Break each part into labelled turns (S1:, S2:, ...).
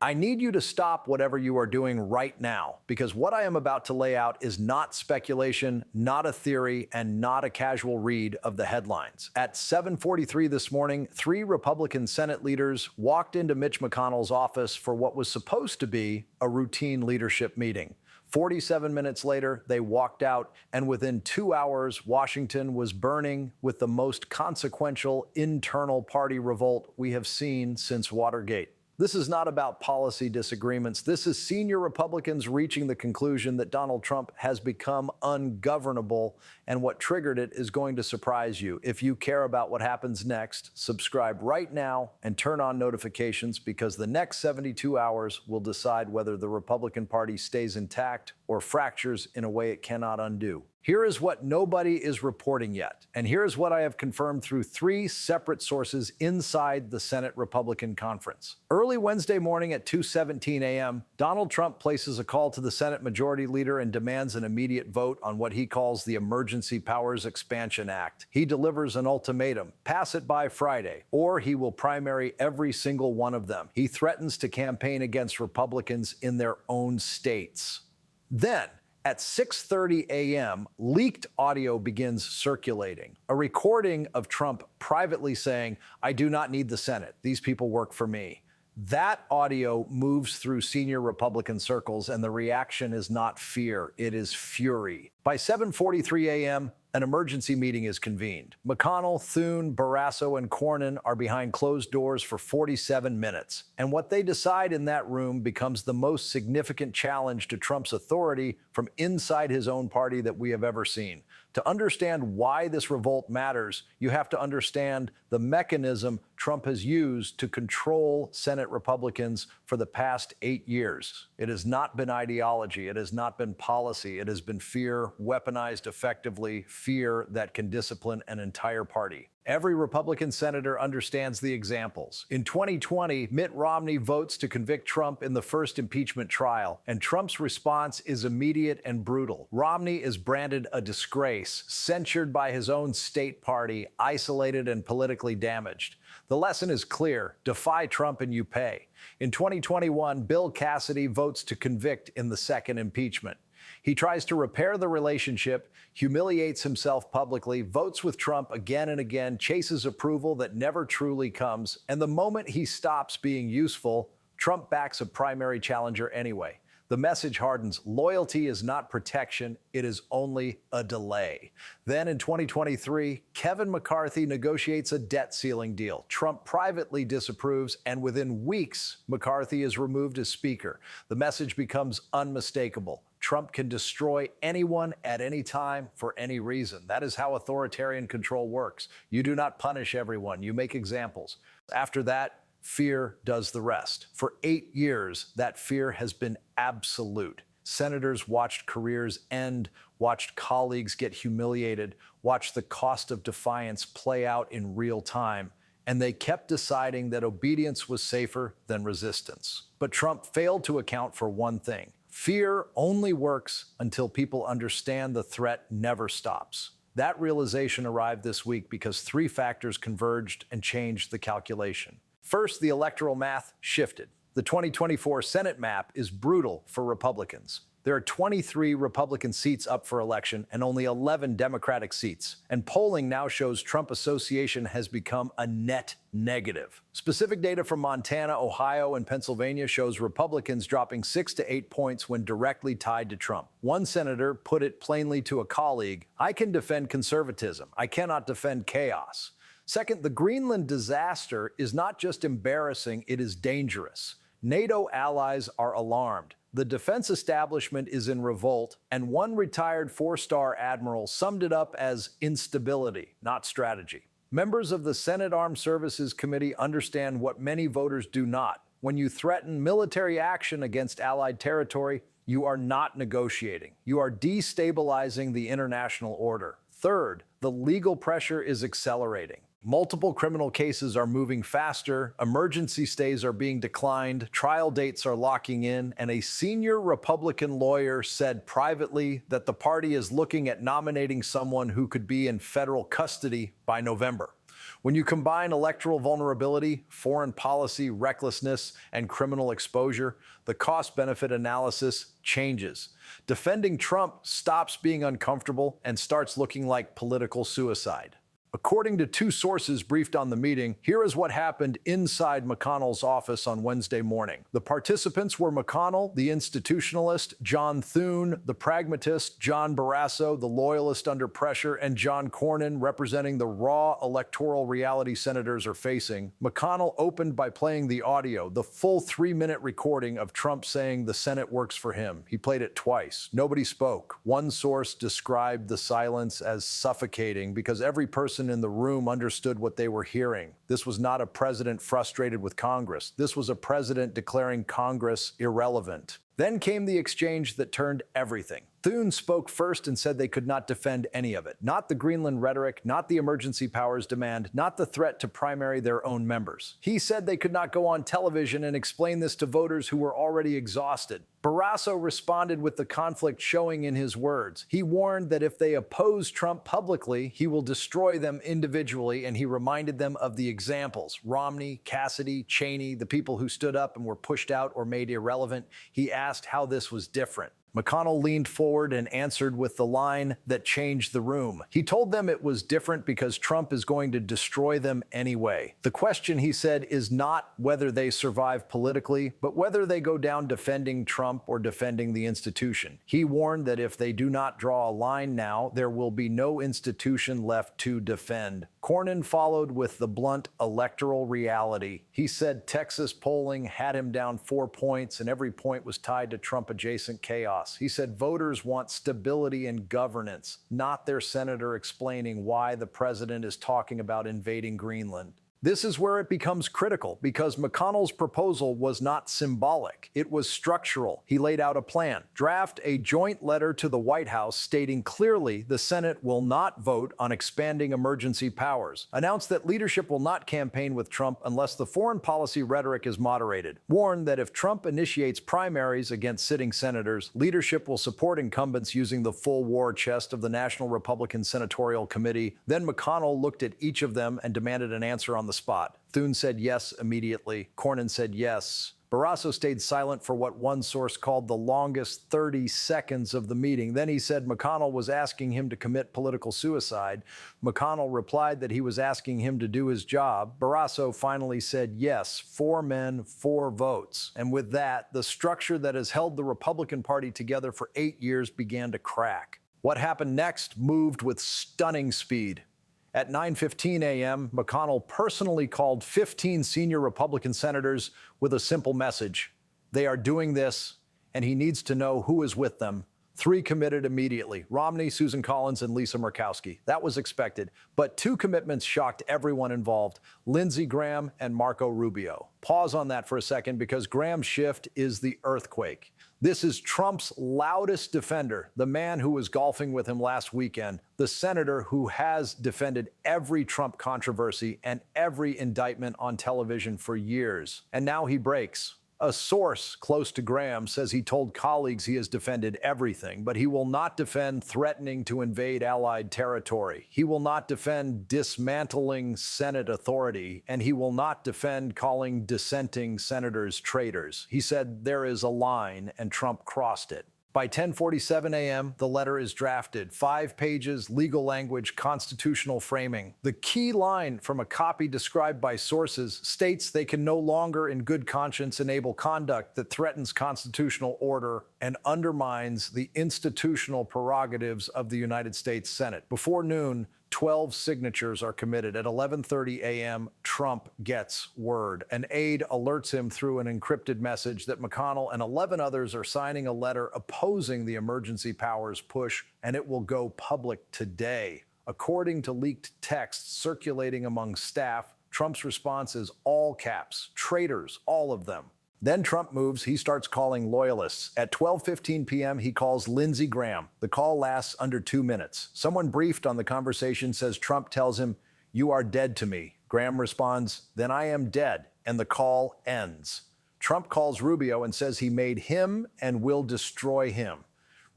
S1: I need you to stop whatever you are doing right now, because what I am about to lay out is not speculation, not a theory, and not a casual read of the headlines. At 7:43 this morning, three Republican Senate leaders walked into Mitch McConnell's office for what was supposed to be a routine leadership meeting. 47 minutes later, they walked out, and within 2 hours, Washington was burning with the most consequential internal party revolt we have seen since Watergate. This is not about policy disagreements. This is senior Republicans reaching the conclusion that Donald Trump has become ungovernable, and what triggered it is going to surprise you. If you care about what happens next, subscribe right now and turn on notifications, because the next 72 hours will decide whether the Republican Party stays intact or fractures in a way it cannot undo. Here is what nobody is reporting yet, and here's what I have confirmed through three separate sources inside the Senate Republican Conference. Early Wednesday morning at 2:17 a.m., Donald Trump places a call to the Senate Majority Leader and demands an immediate vote on what he calls the Emergency Powers Expansion Act. He delivers an ultimatum: pass it by Friday, or he will primary every single one of them. He threatens to campaign against Republicans in their own states. Then, at 6:30 a.m., leaked audio begins circulating, a recording of Trump privately saying, "I do not need the Senate. These people work for me." That audio moves through senior Republican circles, and the reaction is not fear, it is fury. By 7:43 a.m., an emergency meeting is convened. McConnell, Thune, Barrasso, and Cornyn are behind closed doors for 47 minutes. And what they decide in that room becomes the most significant challenge to Trump's authority from inside his own party that we have ever seen. To understand why this revolt matters, you have to understand the mechanism Trump has used to control Senate Republicans for the past 8 years. It has not been ideology. It has not been policy. It has been fear, weaponized effectively, fear that can discipline an entire party. Every Republican senator understands the examples. In 2020, Mitt Romney votes to convict Trump in the first impeachment trial, and Trump's response is immediate and brutal. Romney is branded a disgrace, censured by his own state party, isolated and politically damaged. The lesson is clear: defy Trump and you pay. In 2021, Bill Cassidy votes to convict in the second impeachment. He tries to repair the relationship, humiliates himself publicly, votes with Trump again and again, chases approval that never truly comes, and the moment he stops being useful, Trump backs a primary challenger anyway. The message hardens: loyalty is not protection, it is only a delay. Then in 2023, Kevin McCarthy negotiates a debt ceiling deal. Trump privately disapproves, and within weeks, McCarthy is removed as Speaker. The message becomes unmistakable: Trump can destroy anyone at any time for any reason. That is how authoritarian control works. You do not punish everyone, you make examples. After that, fear does the rest. For 8 years, that fear has been absolute. Senators watched careers end, watched colleagues get humiliated, watched the cost of defiance play out in real time, and they kept deciding that obedience was safer than resistance. But Trump failed to account for one thing: fear only works until people understand the threat never stops. That realization arrived this week because three factors converged and changed the calculation. First, the electoral math shifted. The 2024 Senate map is brutal for Republicans. There are 23 Republican seats up for election and only 11 Democratic seats. And polling now shows Trump association has become a net negative. Specific data from Montana, Ohio, and Pennsylvania shows Republicans dropping 6 to 8 points when directly tied to Trump. One senator put it plainly to a colleague: "I can defend conservatism. I cannot defend chaos." Second, the Greenland disaster is not just embarrassing, it is dangerous. NATO allies are alarmed. The defense establishment is in revolt, and one retired four-star admiral summed it up as instability, not strategy. Members of the Senate Armed Services Committee understand what many voters do not. When you threaten military action against allied territory, you are not negotiating. You are destabilizing the international order. Third, the legal pressure is accelerating. Multiple criminal cases are moving faster, emergency stays are being declined, trial dates are locking in, and a senior Republican lawyer said privately that the party is looking at nominating someone who could be in federal custody by November. When you combine electoral vulnerability, foreign policy recklessness, and criminal exposure, the cost-benefit analysis changes. Defending Trump stops being uncomfortable and starts looking like political suicide. According to two sources briefed on the meeting, here is what happened inside McConnell's office on Wednesday morning. The participants were McConnell, the institutionalist, John Thune, the pragmatist, John Barrasso, the loyalist under pressure, and John Cornyn, representing the raw electoral reality senators are facing. McConnell opened by playing the audio, the full 3-minute recording of Trump saying the Senate works for him. He played it twice. Nobody spoke. One source described the silence as suffocating because every person in the room understood what they were hearing. This was not a president frustrated with Congress. This was a president declaring Congress irrelevant. Then came the exchange that turned everything. Thune spoke first and said they could not defend any of it. Not the Greenland rhetoric, not the emergency powers demand, not the threat to primary their own members. He said they could not go on television and explain this to voters who were already exhausted. Barrasso responded with the conflict showing in his words. He warned that if they oppose Trump publicly, he will destroy them individually, and he reminded them of the examples: Romney, Cassidy, Cheney, the people who stood up and were pushed out or made irrelevant. He asked how this was different. McConnell leaned forward and answered with the line that changed the room. He told them it was different because Trump is going to destroy them anyway. The question, he said, is not whether they survive politically, but whether they go down defending Trump or defending the institution. He warned that if they do not draw a line now, there will be no institution left to defend. Cornyn followed with the blunt electoral reality. He said Texas polling had him down 4 points, and every point was tied to Trump-adjacent chaos. He said voters want stability and governance, not their senator explaining why the president is talking about invading Greenland. This is where it becomes critical, because McConnell's proposal was not symbolic. It was structural. He laid out a plan. Draft a joint letter to the White House stating clearly the Senate will not vote on expanding emergency powers. Announce that leadership will not campaign with Trump unless the foreign policy rhetoric is moderated. Warn that if Trump initiates primaries against sitting senators, leadership will support incumbents using the full war chest of the National Republican Senatorial Committee. Then McConnell looked at each of them and demanded an answer on the spot. Thune said yes immediately. Cornyn said yes. Barrasso stayed silent for what one source called the longest 30 seconds of the meeting. Then he said McConnell was asking him to commit political suicide. McConnell replied that he was asking him to do his job. Barrasso finally said yes, 4 men, 4 votes. And with that, the structure that has held the Republican Party together for 8 years began to crack. What happened next moved with stunning speed. At 9:15 a.m., McConnell personally called 15 senior Republican senators with a simple message. They are doing this, and he needs to know who is with them. 3 committed immediately: Romney, Susan Collins, and Lisa Murkowski. That was expected. But 2 commitments shocked everyone involved: Lindsey Graham and Marco Rubio. Pause on that for a second, because Graham's shift is the earthquake. This is Trump's loudest defender, the man who was golfing with him last weekend, the senator who has defended every Trump controversy and every indictment on television for years. And now he breaks. A source close to Graham says he told colleagues he has defended everything, but he will not defend threatening to invade allied territory. He will not defend dismantling Senate authority, and he will not defend calling dissenting senators traitors. He said there is a line, and Trump crossed it. By 10:47 a.m., the letter is drafted. 5 pages, legal language, constitutional framing. The key line from a copy described by sources states they can no longer in good conscience enable conduct that threatens constitutional order and undermines the institutional prerogatives of the United States Senate. Before noon, 12 signatures are committed. At 11:30 a.m., Trump gets word. An aide alerts him through an encrypted message that McConnell and 11 others are signing a letter opposing the emergency powers push, and it will go public today. According to leaked texts circulating among staff, Trump's response is all caps: traitors, all of them. Then Trump moves. He starts calling loyalists. At 12:15 p.m., he calls Lindsey Graham. The call lasts under 2 minutes. Someone briefed on the conversation says Trump tells him, "You are dead to me." Graham responds, "Then I am dead," and the call ends. Trump calls Rubio and says he made him and will destroy him.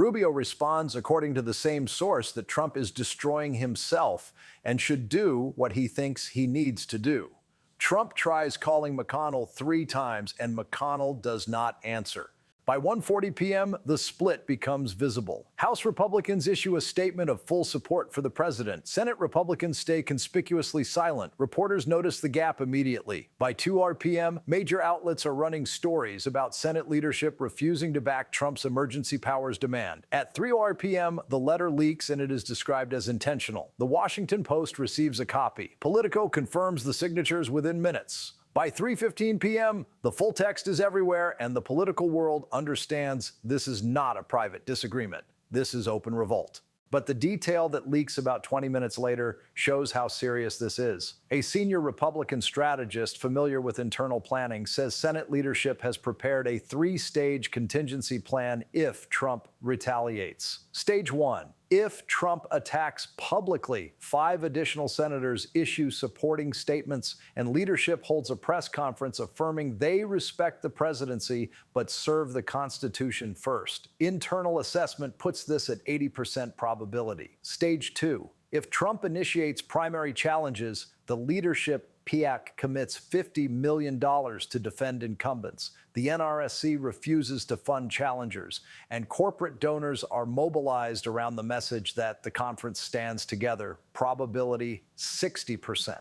S1: Rubio responds, according to the same source, that Trump is destroying himself and should do what he thinks he needs to do. Trump tries calling McConnell 3 times, and McConnell does not answer. By 1:40 p.m., the split becomes visible. House Republicans issue a statement of full support for the president. Senate Republicans stay conspicuously silent. Reporters notice the gap immediately. By 2 p.m., major outlets are running stories about Senate leadership refusing to back Trump's emergency powers demand. At 3 p.m., the letter leaks and it is described as intentional. The Washington Post receives a copy. Politico confirms the signatures within minutes. By 3:15 p.m., the full text is everywhere, and the political world understands this is not a private disagreement. This is open revolt. But the detail that leaks about 20 minutes later shows how serious this is. A senior Republican strategist familiar with internal planning says Senate leadership has prepared a 3-stage contingency plan if Trump retaliates. Stage 1. If Trump attacks publicly, 5 additional senators issue supporting statements, and leadership holds a press conference affirming they respect the presidency but serve the Constitution first. Internal assessment puts this at 80% probability. Stage 2. If Trump initiates primary challenges, the leadership PAC commits $50 million to defend incumbents. The NRSC refuses to fund challengers, and corporate donors are mobilized around the message that the conference stands together. Probability 60%.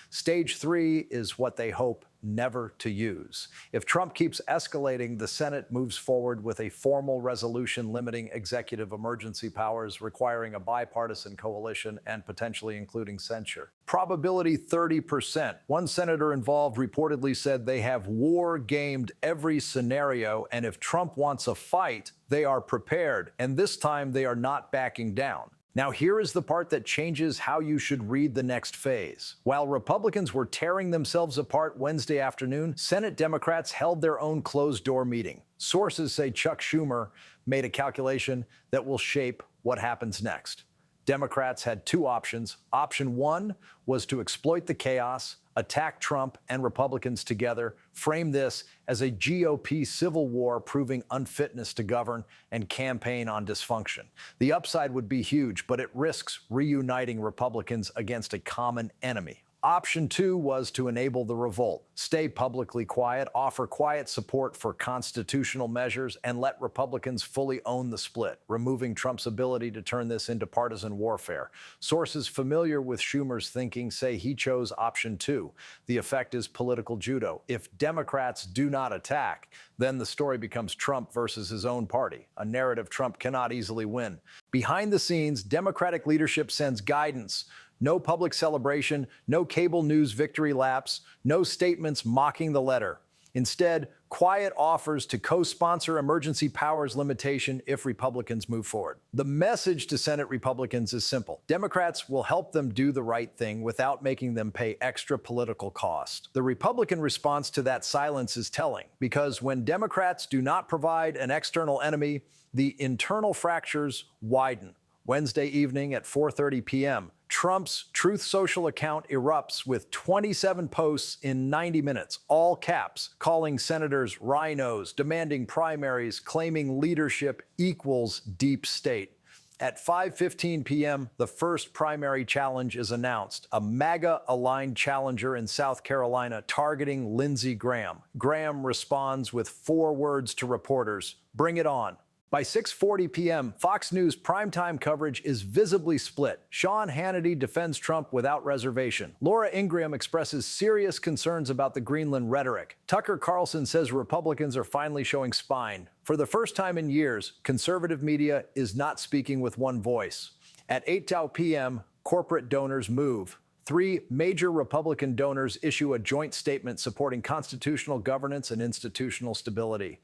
S1: Stage 3 is what they hope never to use. If Trump keeps escalating, the Senate moves forward with a formal resolution limiting executive emergency powers, requiring a bipartisan coalition and potentially including censure. Probability 30%. One senator involved reportedly said they have war-gamed every scenario, and if Trump wants a fight, they are prepared, and this time they are not backing down. Now, here is the part that changes how you should read the next phase. While Republicans were tearing themselves apart Wednesday afternoon, Senate Democrats held their own closed-door meeting. Sources say Chuck Schumer made a calculation that will shape what happens next. Democrats had 2 options. Option 1 was to exploit the chaos, attack Trump and Republicans together, frame this as a GOP civil war proving unfitness to govern, and campaign on dysfunction. The upside would be huge, but it risks reuniting Republicans against a common enemy. Option 2 was to enable the revolt, stay publicly quiet, offer quiet support for constitutional measures, and let Republicans fully own the split, removing Trump's ability to turn this into partisan warfare. Sources familiar with Schumer's thinking say he chose option 2. The effect is political judo. If Democrats do not attack, then the story becomes Trump versus his own party, a narrative Trump cannot easily win. Behind the scenes, Democratic leadership sends guidance. No public celebration, no cable news victory laps, no statements mocking the letter. Instead, quiet offers to co-sponsor emergency powers limitation if Republicans move forward. The message to Senate Republicans is simple. Democrats will help them do the right thing without making them pay extra political cost. The Republican response to that silence is telling, because when Democrats do not provide an external enemy, the internal fractures widen. Wednesday evening at 4:30 p.m., Trump's Truth Social account erupts with 27 posts in 90 minutes, all caps, calling senators rhinos, demanding primaries, claiming leadership equals deep state. At 5:15 p.m., the first primary challenge is announced, a MAGA-aligned challenger in South Carolina targeting Lindsey Graham. Graham responds with 4 words to reporters: "Bring it on." By 6:40 p.m., Fox News primetime coverage is visibly split. Sean Hannity defends Trump without reservation. Laura Ingraham expresses serious concerns about the Greenland rhetoric. Tucker Carlson says Republicans are finally showing spine. For the first time in years, conservative media is not speaking with one voice. At 8 p.m., corporate donors move. 3 major Republican donors issue a joint statement supporting constitutional governance and institutional stability.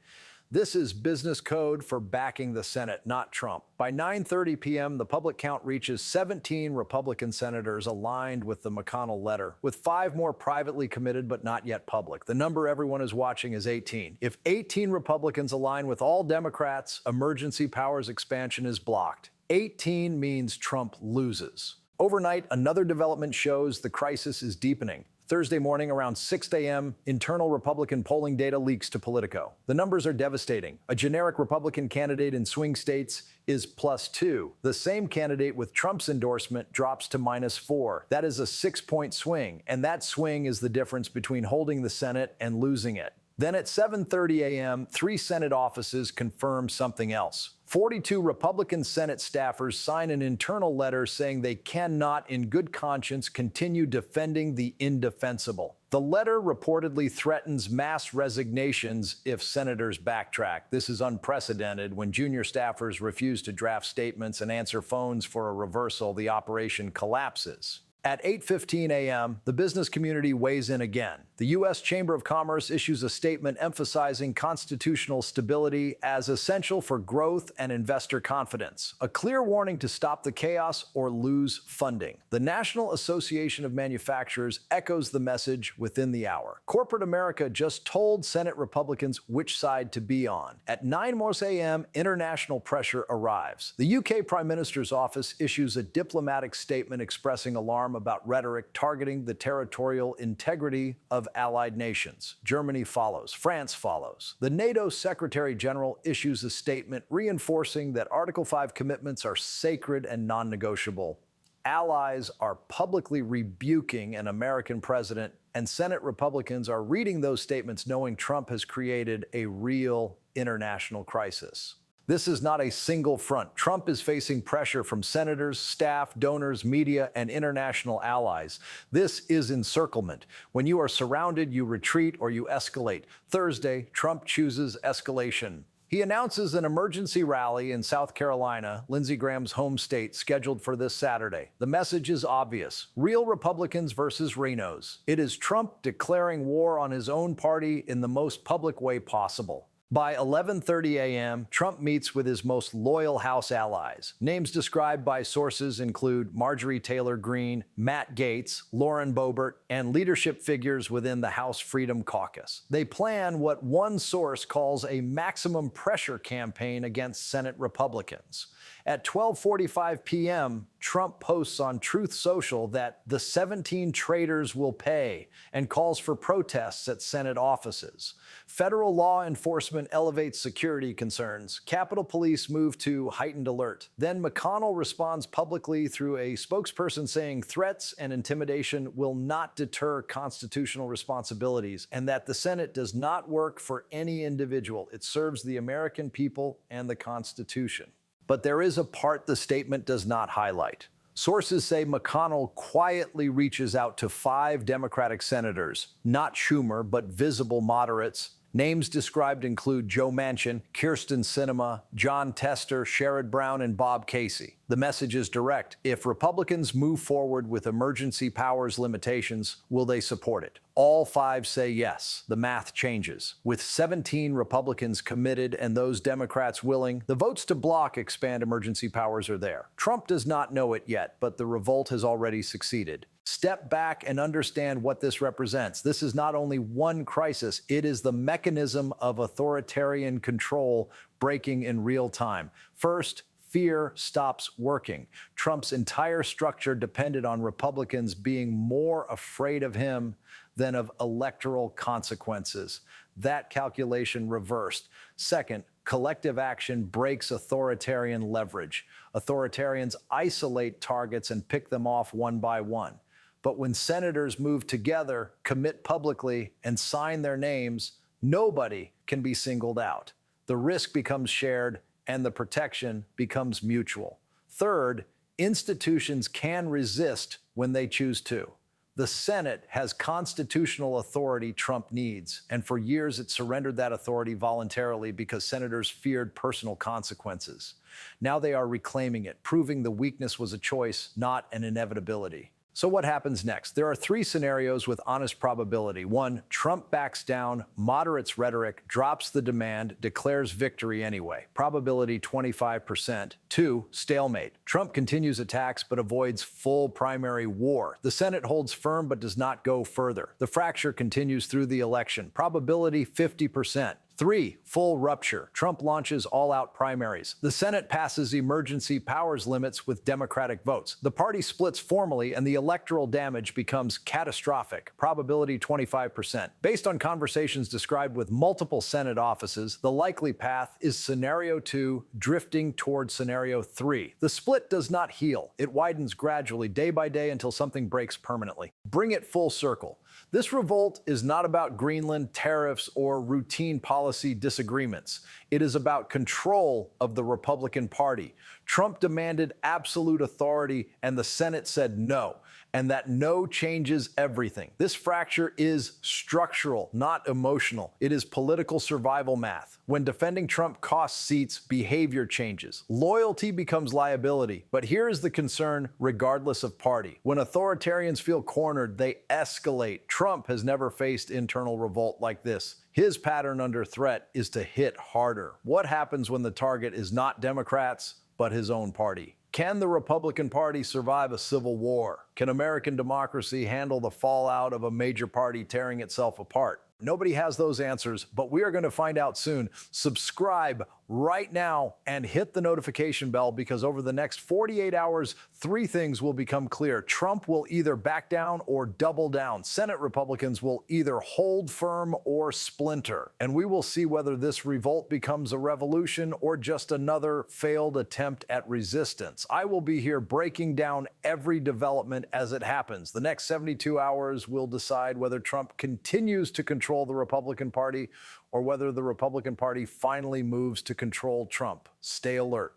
S1: This is business code for backing the Senate, not Trump. By 9:30 p.m., the public count reaches 17 Republican senators aligned with the McConnell letter, with 5 more privately committed but not yet public. The number everyone is watching is 18. If 18 Republicans align with all Democrats, emergency powers expansion is blocked. 18 means Trump loses. Overnight, another development shows the crisis is deepening. Thursday morning around 6 a.m., internal Republican polling data leaks to Politico. The numbers are devastating. A generic Republican candidate in swing states is +2. The same candidate with Trump's endorsement drops to -4. That is a 6-point swing, and that swing is the difference between holding the Senate and losing it. Then at 7:30 a.m., 3 Senate offices confirm something else. 42 Republican Senate staffers sign an internal letter saying they cannot, in good conscience, continue defending the indefensible. The letter reportedly threatens mass resignations if senators backtrack. This is unprecedented. When junior staffers refuse to draft statements and answer phones for a reversal, the operation collapses. At 8:15 a.m., the business community weighs in again. The U.S. Chamber of Commerce issues a statement emphasizing constitutional stability as essential for growth and investor confidence, a clear warning to stop the chaos or lose funding. The National Association of Manufacturers echoes the message within the hour. Corporate America just told Senate Republicans which side to be on. At 9 a.m., international pressure arrives. The UK Prime Minister's office issues a diplomatic statement expressing alarm about rhetoric targeting the territorial integrity of allied nations. Germany follows. France follows. The NATO Secretary General issues a statement reinforcing that Article 5 commitments are sacred and non-negotiable. Allies are publicly rebuking an American president, and Senate Republicans are reading those statements knowing Trump has created a real international crisis. This is not a single front. Trump is facing pressure from senators, staff, donors, media, and international allies. This is encirclement. When you are surrounded, you retreat or you escalate. Thursday, Trump chooses escalation. He announces an emergency rally in South Carolina, Lindsey Graham's home state, scheduled for this Saturday. The message is obvious. Real Republicans versus Rhinos. It is Trump declaring war on his own party in the most public way possible. By 11:30 a.m., Trump meets with his most loyal House allies. Names described by sources include Marjorie Taylor Greene, Matt Gaetz, Lauren Boebert, and leadership figures within the House Freedom Caucus. They plan what one source calls a maximum pressure campaign against Senate Republicans. At 12:45 p.m., Trump posts on Truth Social that the 17 traitors will pay and calls for protests at Senate offices. Federal law enforcement elevates security concerns. Capitol Police move to heightened alert. Then McConnell responds publicly through a spokesperson saying threats and intimidation will not deter constitutional responsibilities and that the Senate does not work for any individual. It serves the American people and the Constitution. But there is a part the statement does not highlight. Sources say McConnell quietly reaches out to 5 Democratic senators, not Schumer, but visible moderates. Names described include Joe Manchin, Kyrsten Sinema, John Tester, Sherrod Brown, and Bob Casey. The message is direct. If Republicans move forward with emergency powers limitations, will they support it? All 5 say yes. The math changes. With 17 Republicans committed and those Democrats willing, the votes to block expand emergency powers are there. Trump does not know it yet, but the revolt has already succeeded. Step back and understand what this represents. This is not only one crisis, it is the mechanism of authoritarian control breaking in real time. First, fear stops working. Trump's entire structure depended on Republicans being more afraid of him than of electoral consequences. That calculation reversed. Second, collective action breaks authoritarian leverage. Authoritarians isolate targets and pick them off one by one. But when senators move together, commit publicly, and sign their names, nobody can be singled out. The risk becomes shared, and the protection becomes mutual. Third, institutions can resist when they choose to. The Senate has constitutional authority Trump needs, and for years it surrendered that authority voluntarily because senators feared personal consequences. Now they are reclaiming it, proving the weakness was a choice, not an inevitability. So what happens next? There are 3 scenarios with honest probability. 1, Trump backs down, moderates rhetoric, drops the demand, declares victory anyway. Probability 25%. 2, stalemate. Trump continues attacks but avoids full primary war. The Senate holds firm but does not go further. The fracture continues through the election. Probability 50%. 3. Full rupture. Trump launches all-out primaries. The Senate passes emergency powers limits with Democratic votes. The party splits formally and the electoral damage becomes catastrophic. Probability 25%. Based on conversations described with multiple Senate offices, the likely path is Scenario 2 drifting toward Scenario 3. The split does not heal. It widens gradually day by day until something breaks permanently. Bring it full circle. This revolt is not about Greenland, tariffs, or routine policy disagreements. It is about control of the Republican Party. Trump demanded absolute authority, and the Senate said no. And that no changes everything. This fracture is structural, not emotional. It is political survival math. When defending Trump costs seats, behavior changes. Loyalty becomes liability. But here is the concern, regardless of party. When authoritarians feel cornered, they escalate. Trump has never faced internal revolt like this. His pattern under threat is to hit harder. What happens when the target is not Democrats, but his own party? Can the Republican Party survive a civil war? Can American democracy handle the fallout of a major party tearing itself apart? Nobody has those answers, but we are going to find out soon. Subscribe right now and hit the notification bell, because over the next 48 hours, 3 things will become clear. Trump will either back down or double down. Senate Republicans will either hold firm or splinter. And we will see whether this revolt becomes a revolution or just another failed attempt at resistance. I will be here breaking down every development as it happens. The next 72 hours will decide whether Trump continues to control the Republican Party or whether the Republican Party finally moves to control Trump. Stay alert.